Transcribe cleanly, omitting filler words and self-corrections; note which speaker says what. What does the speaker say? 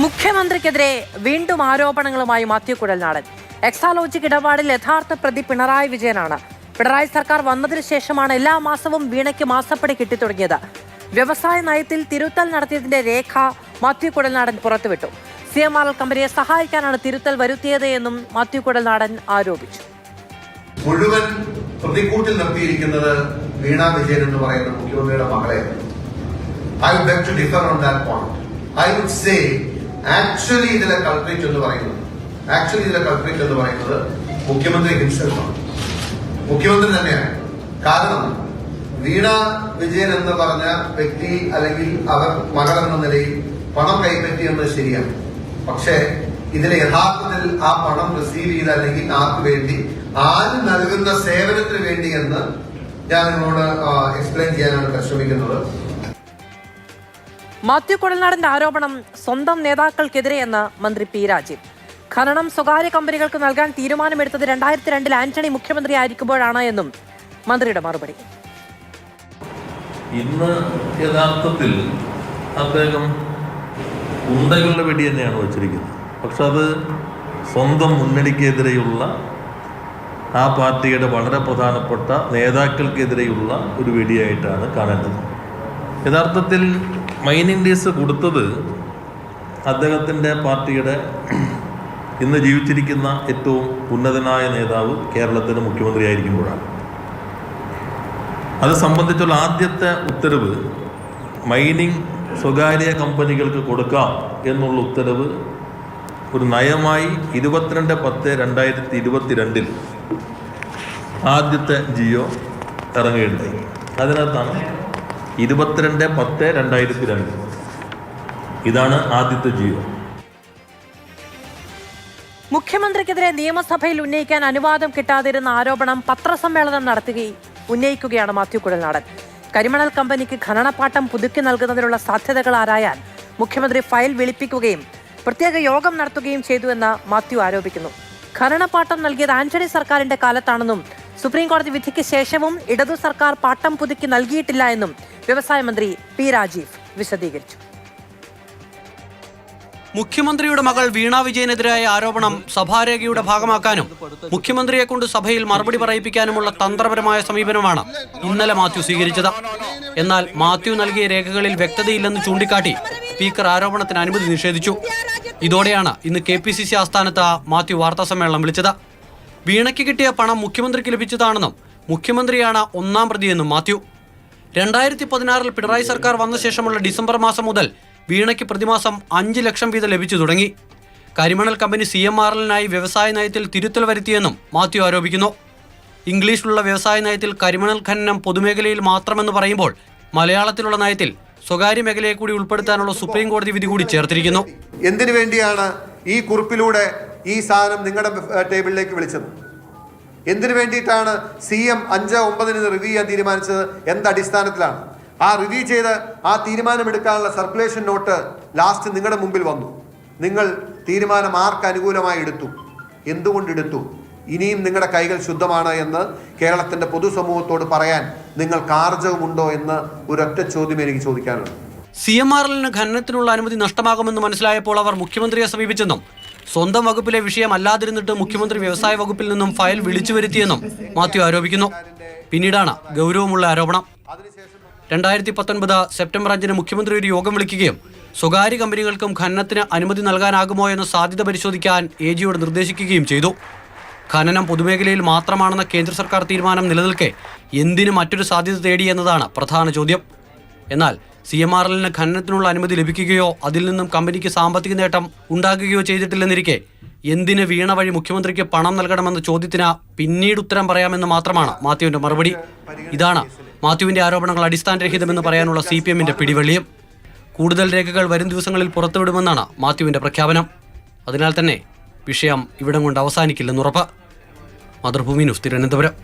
Speaker 1: മുഖ്യമന്ത്രിക്കെതിരെ വീണ്ടും ആരോപണങ്ങളുമായി മാത്യു കുഴൽനാടൻ. എക്സാലോജിക് ഇടപാടിൽ യഥാർത്ഥ പ്രതി പിണറായി വിജയനാണ്. പിണറായി സർക്കാർ വന്നതിനു ശേഷമാണ് എല്ലാ മാസവും വീണയ്ക്ക് മാസപ്പടി കിട്ടിത്തുടങ്ങിയത്. വ്യവസായ നയത്തിൽ തിരുത്തൽ നടത്തിയതിന്റെ രേഖ മാത്യു കുഴൽനാടൻ പുറത്തുവിട്ടു. CMRL കമ്പനിയെ സഹായിക്കാനാണ് തിരുത്തൽ വരുത്തിയത് എന്നും മാത്യു കുഴൽനാടൻ ആരോപിച്ചു.
Speaker 2: മുഴുവൻ പ്രതിക്കൂട്ടിൽ നിർത്തിയിരിക്കുന്നത് വീണ വിജയൻ എന്ന് പറയുന്ന മുഖ്യമന്ത്രിയുടെ മകളെ. I would beg to differ on that point. I would say actually ഇതിലെ കൾപ്രിറ്റ് എന്ന് പറയുന്നത് മുഖ്യമന്ത്രി ഹിംസെൽഫ് ആണ്. മുഖ്യമന്ത്രി തന്നെയാണ്. കാരണം വീണ വിജയൻ എന്ന് പറഞ്ഞ വ്യക്തി അല്ലെങ്കിൽ അവർ മകൾ എന്ന നിലയിൽ പണം കൈപ്പറ്റിയെന്നത് ശരിയാണ്. പക്ഷേ ഇതിലെ യഥാർത്ഥത്തിൽ ആ പണം റിസീവ് ചെയ്ത അല്ലെങ്കിൽ ആർക്ക് വേണ്ടി, ആര് നൽകുന്ന സേവനത്തിന് വേണ്ടി എന്ന് ഞാൻ നിങ്ങളോട് എക്സ്പ്ലെയിൻ ചെയ്യാനാണ് പരിശ്രമിക്കുന്നത്.
Speaker 1: മാത്യു കുഴൽനാടന്റെ ആരോപണം സ്വന്തം നേതാക്കൾക്കെതിരെയെന്ന് മന്ത്രി പി രാജീവ്. ഖനനം സ്വകാര്യ കമ്പനികൾക്ക് നൽകാൻ തീരുമാനമെടുത്തത് 2002 ആന്റണി മുഖ്യമന്ത്രി ആയിരിക്കുമ്പോഴാണ് എന്നും മന്ത്രിയുടെ മറുപടി.
Speaker 3: ഇന്ന് യഥാർത്ഥത്തിൽ അദ്ദേഹം ഉണ്ടകളുടെ വെടി തന്നെയാണ് വച്ചിരിക്കുന്നത്. പക്ഷെ അത് സ്വന്തം മുന്നണിക്കെതിരെയുള്ള ആ പാർട്ടിയുടെ വളരെ പ്രധാനപ്പെട്ട നേതാക്കൾക്കെതിരെയുള്ള ഒരു വെടിയായിട്ടാണ് കാണേണ്ടത്. യഥാർത്ഥത്തിൽ മൈനിങ് ലീസ് കൊടുത്തത് അദ്ദേഹത്തിൻ്റെ പാർട്ടിയുടെ ഇന്ന് ജീവിച്ചിരിക്കുന്ന ഏറ്റവും ഉന്നതനായ നേതാവ് കേരളത്തിൻ്റെ മുഖ്യമന്ത്രിയായിരിക്കുമ്പോഴാണ്. അത് സംബന്ധിച്ചുള്ള ആദ്യത്തെ ഉത്തരവ് മൈനിങ് സ്വകാര്യ കമ്പനികൾക്ക് കൊടുക്കാം എന്നുള്ള ഉത്തരവ് ഒരു നയമായി 22/10/2022 ആദ്യത്തെ ജിയോ ഇറങ്ങുകയുണ്ടായി. അതിനകത്താണ് 22/10/2002 ഇതാണ് ആദ്യത്തെ ജിയോ.
Speaker 1: മുഖ്യമന്ത്രിക്കെതിരെ നിയമസഭയിൽ ഉന്നയിക്കാൻ അനുവാദം കിട്ടാതിരുന്ന ആരോപണം പത്രസമ്മേളനം ഉന്നയിക്കുകയാണ് മാത്യു കുഴൽനാടൻ. കരിമണൽ കമ്പനിക്ക് ഖനനപ്പാട്ടം പുതുക്കി നൽകുന്നതിനുള്ള സാധ്യതകൾ ആരായാൻ മുഖ്യമന്ത്രി ഫയൽ വിളിപ്പിക്കുകയും പ്രത്യേക യോഗം നടത്തുകയും ചെയ്തുവെന്ന് മാത്യു ആരോപിക്കുന്നു. ഖനനപ്പാട്ടം നൽകിയത് ആന്റണി സർക്കാരിന്റെ കാലത്താണെന്നും സുപ്രീം കോടതി വിധിക്ക് ശേഷവും ഇടതു സർക്കാർ പാട്ടം പുതുക്കി നൽകിയിട്ടില്ല എന്നും വ്യവസായ മന്ത്രി പി രാജീവ് വിശദീകരിച്ചു.
Speaker 4: മുഖ്യമന്ത്രിയുടെ മകൾ വീണ വിജയനെതിരായ ആരോപണം സഭാരേഖയുടെ ഭാഗമാക്കാനും മുഖ്യമന്ത്രിയെ കൊണ്ട് സഭയിൽ മറുപടി പറയിപ്പിക്കാനുമുള്ള തന്ത്രപരമായ സമീപനമാണ് ഇന്നലെ മാത്യു സ്വീകരിച്ചത്. എന്നാൽ മാത്യു നൽകിയ രേഖകളിൽ വ്യക്തതയില്ലെന്ന് ചൂണ്ടിക്കാട്ടി സ്പീക്കർ ആരോപണത്തിന് അനുമതി നിഷേധിച്ചു. ഇതോടെയാണ് ഇന്ന് KPCC ആസ്ഥാനത്ത് മാത്യു വാർത്താസമ്മേളനം വിളിച്ചത്. വീണയ്ക്ക് കിട്ടിയ പണം മുഖ്യമന്ത്രിക്ക് ലഭിച്ചതാണെന്നും മുഖ്യമന്ത്രിയാണ് ഒന്നാം പ്രതിയെന്നും മാത്യു. 2016 പിണറായി സർക്കാർ വന്ന ശേഷമുള്ള ഡിസംബർ മാസം മുതൽ വീണയ്ക്ക് പ്രതിമാസം 5 ലക്ഷം വീതം ലഭിച്ചു തുടങ്ങി. കരിമണൽ കമ്പനി CMRL-നായി വ്യവസായ നയത്തിൽ തിരുത്തൽ വരുത്തിയെന്നും മാത്യു ആരോപിക്കുന്നു. ഇംഗ്ലീഷിലുള്ള വ്യവസായ നയത്തിൽ കരിമണൽ ഖനനം പൊതുമേഖലയിൽ മാത്രമെന്ന് പറയുമ്പോൾ മലയാളത്തിലുള്ള നയത്തിൽ സ്വകാര്യ മേഖലയെ കൂടി ഉൾപ്പെടുത്താനുള്ള സുപ്രീം കോടതി വിധി കൂടി ചേർത്തിരിക്കുന്നു.
Speaker 2: എന്തിനു വേണ്ടിയാണ് ഈ കുറിപ്പിലൂടെ ഈ സാധനം നിങ്ങളുടെ ടേബിളിലേക്ക് വിളിച്ചത്? എന്തിനു വേണ്ടിയിട്ടാണ് CM 5/9 റിവ്യൂ ചെയ്യാൻ തീരുമാനിച്ചത്? എന്തടിസ്ഥാനത്തിലാണ്? ആ റിവ്യൂ ചെയ്ത് ആ തീരുമാനമെടുക്കാനുള്ള സർക്കുലേഷൻ നോട്ട് ലാസ്റ്റ് നിങ്ങളുടെ മുമ്പിൽ വന്നു. നിങ്ങൾ തീരുമാനം ആർക്ക് അനുകൂലമായി എടുത്തു? എന്തുകൊണ്ടെടുത്തു? ഇനിയും നിങ്ങളുടെ കൈകൾ ശുദ്ധമാണ് എന്ന് കേരളത്തിൻ്റെ പൊതുസമൂഹത്തോട് പറയാൻ നിങ്ങൾക്ക് ആർജവമുണ്ടോ എന്ന് ഒരൊറ്റ ചോദ്യം എനിക്ക് ചോദിക്കാനുണ്ട്.
Speaker 4: CMRL-ന് ഖനനത്തിനുള്ള അനുമതി നഷ്ടമാകുമെന്ന് മനസ്സിലായപ്പോൾ അവർ മുഖ്യമന്ത്രിയെ സമീപിച്ചെന്നും സ്വന്തം വകുപ്പിലെ വിഷയം അല്ലാതിരുന്നിട്ട് മുഖ്യമന്ത്രി വ്യവസായ വകുപ്പിൽ നിന്നും ഫയൽ വിളിച്ചു വരുത്തിയെന്നും മാത്യു ആരോപിക്കുന്നു. പിന്നീടാണ് ഗൗരവമുള്ള ആരോപണം. 2019 സെപ്റ്റംബർ 5 മുഖ്യമന്ത്രി ഒരു യോഗം വിളിക്കുകയും സ്വകാര്യ കമ്പനികൾക്കും ഖനനത്തിന് അനുമതി നൽകാനാകുമോ എന്ന സാധ്യത പരിശോധിക്കാൻ AGയോട് നിർദ്ദേശിക്കുകയും ചെയ്തു. ഖനനം പൊതുമേഖലയിൽ മാത്രമാണെന്ന കേന്ദ്ര സർക്കാർ തീരുമാനം നിലനിൽക്കെ എന്തിന് മറ്റൊരു സാധ്യത തേടി എന്നതാണ് പ്രധാന ചോദ്യം. എന്നാൽ CMRL-ന് ഖനനത്തിനുള്ള അനുമതി ലഭിക്കുകയോ അതിൽ നിന്നും കമ്പനിക്ക് സാമ്പത്തിക നേട്ടം ഉണ്ടാകുകയോ ചെയ്തിട്ടില്ലെന്നിരിക്കെ എന്തിന് വീണ വഴി മുഖ്യമന്ത്രിക്ക് പണം നൽകണമെന്ന ചോദ്യത്തിന് പിന്നീട് ഉത്തരം പറയാമെന്ന് മാത്രമാണ് മാത്യുവിന്റെ മറുപടി. ഇതാണ് മാത്യുവിന്റെ ആരോപണങ്ങൾ അടിസ്ഥാനരഹിതമെന്ന് പറയാനുള്ള CPM-ന്റെ പിടിവള്ളിയും. കൂടുതൽ രേഖകൾ വരും ദിവസങ്ങളിൽ പുറത്തുവിടുമെന്നാണ് മാത്യുവിന്റെ പ്രഖ്യാപനം. അതിനാൽ തന്നെ വിഷയം ഇവിടം കൊണ്ട് അവസാനിക്കില്ലെന്നുറപ്പ്. മാതൃഭൂമി ന്യൂസ്, തിരുവനന്തപുരം.